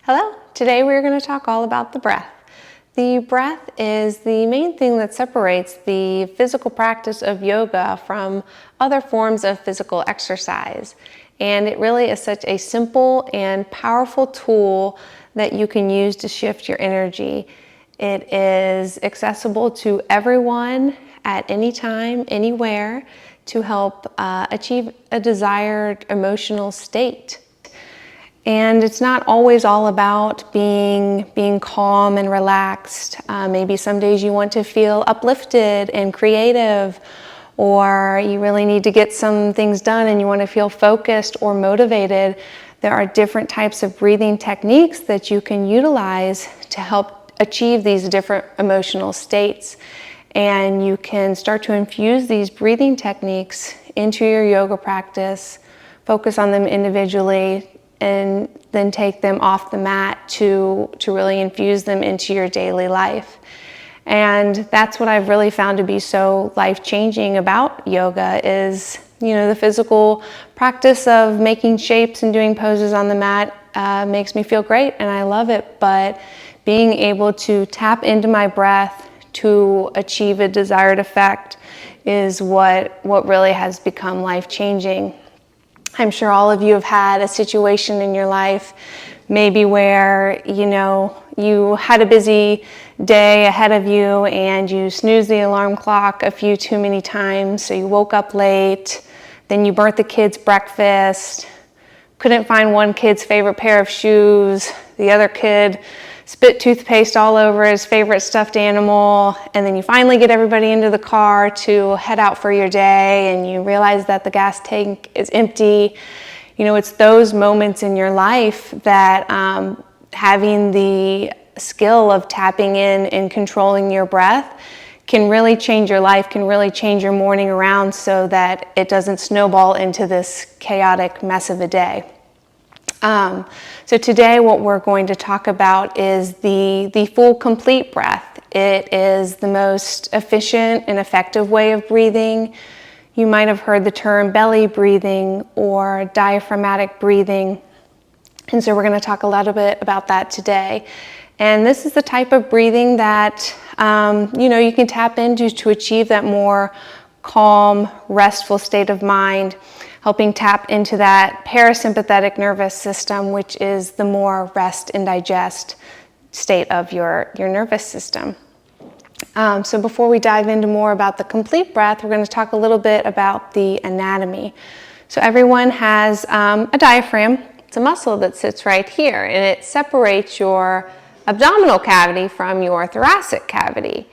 Hello, today we're going to talk all about the breath. The breath is the main thing that separates the physical practice of yoga from other forms of physical exercise. And it really is such a simple and powerful tool that you can use to shift your energy. It is accessible to everyone at any time, anywhere, to help achieve a desired emotional state. And it's not always all about being calm and relaxed. Maybe some days you want to feel uplifted and creative, or you really need to get some things done and you want to feel focused or motivated. There are different types of breathing techniques that you can utilize to help achieve these different emotional states. And you can start to infuse these breathing techniques into your yoga practice, focus on them individually, and then take them off the mat to really infuse them into your daily life. And that's what I've really found to be so life-changing about yoga is, the physical practice of making shapes and doing poses on the mat makes me feel great and I love it. But being able to tap into my breath to achieve a desired effect is what really has become life-changing. I'm sure all of you have had a situation in your life, maybe where, you had a busy day ahead of you and you snoozed the alarm clock a few too many times, so you woke up late, then you burnt the kids' breakfast, couldn't find one kid's favorite pair of shoes, the other kid spit toothpaste all over his favorite stuffed animal, and then you finally get everybody into the car to head out for your day and you realize that the gas tank is empty. It's those moments in your life that having the skill of tapping in and controlling your breath can really change your life, can really change your morning around so that it doesn't snowball into this chaotic mess of a day. So today what we're going to talk about is the full complete breath. It is the most efficient and effective way of breathing. You might have heard the term belly breathing or diaphragmatic breathing. And so we're going to talk a little bit about that today. And this is the type of breathing that, you can tap into to achieve that more calm, restful state of mind, helping tap into that parasympathetic nervous system, which is the more rest and digest state of your nervous system. So before we dive into more about the complete breath, we're going to talk a little bit about the anatomy. So everyone has a diaphragm. It's a muscle that sits right here, and it separates your abdominal cavity from your thoracic cavity.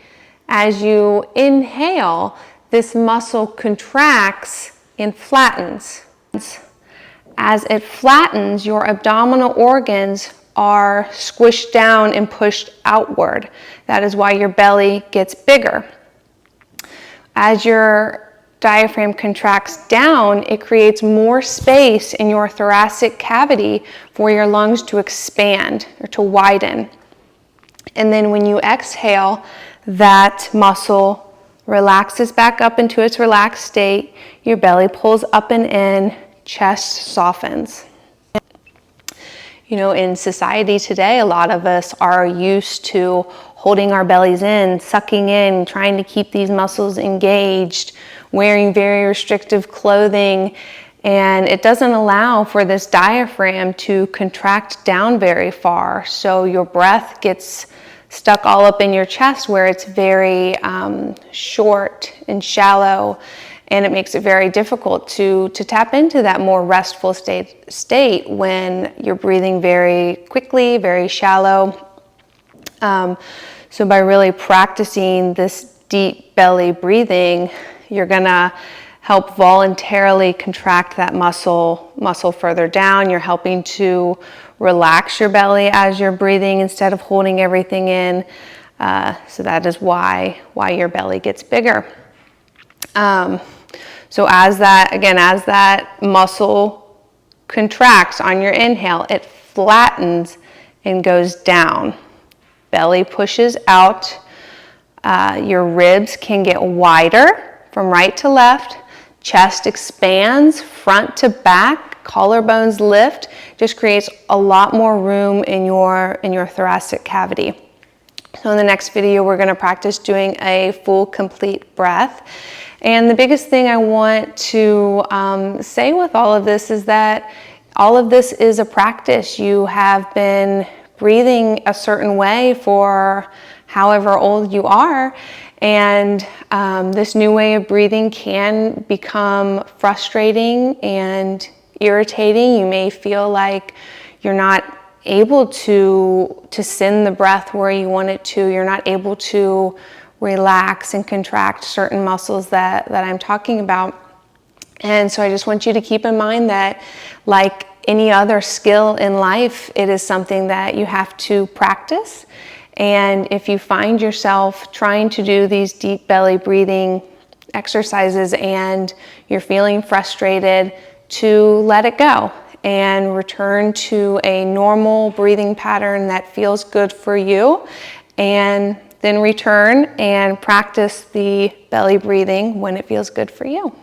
As you inhale, this muscle contracts and flattens. As it flattens, your abdominal organs are squished down and pushed outward. That is why your belly gets bigger. As your diaphragm contracts down, it creates more space in your thoracic cavity for your lungs to expand or to widen. And then when you exhale, that muscle relaxes back up into its relaxed state, your belly pulls up and in, chest softens. In society today, a lot of us are used to holding our bellies in, sucking in, trying to keep these muscles engaged, wearing very restrictive clothing, and it doesn't allow for this diaphragm to contract down very far. So your breath gets stuck all up in your chest where it's very short and shallow, and it makes it very difficult to tap into that more restful state when you're breathing very quickly, very shallow. So by really practicing this deep belly breathing, you're gonna help voluntarily contract that muscle further down. You're helping to relax your belly as you're breathing instead of holding everything in. So that is why your belly gets bigger. So as that muscle contracts on your inhale, it flattens and goes down. Belly pushes out. Your ribs can get wider from right to left. Chest expands front to back collarbones lift, just creates a lot more room in your thoracic cavity. So in the next video, we're going to practice doing a full, complete breath. And the biggest thing I want to say with all of this is that all of this is a practice. You have been breathing a certain way for however old you are, and this new way of breathing can become frustrating and irritating. You may feel like you're not able to send the breath where you want it to. You're not able to relax and contract certain muscles that I'm talking about. And so I just want you to keep in mind that, like any other skill in life, it is something that you have to practice. And if you find yourself trying to do these deep belly breathing exercises and you're feeling frustrated, to let it go and return to a normal breathing pattern that feels good for you, and then return and practice the belly breathing when it feels good for you.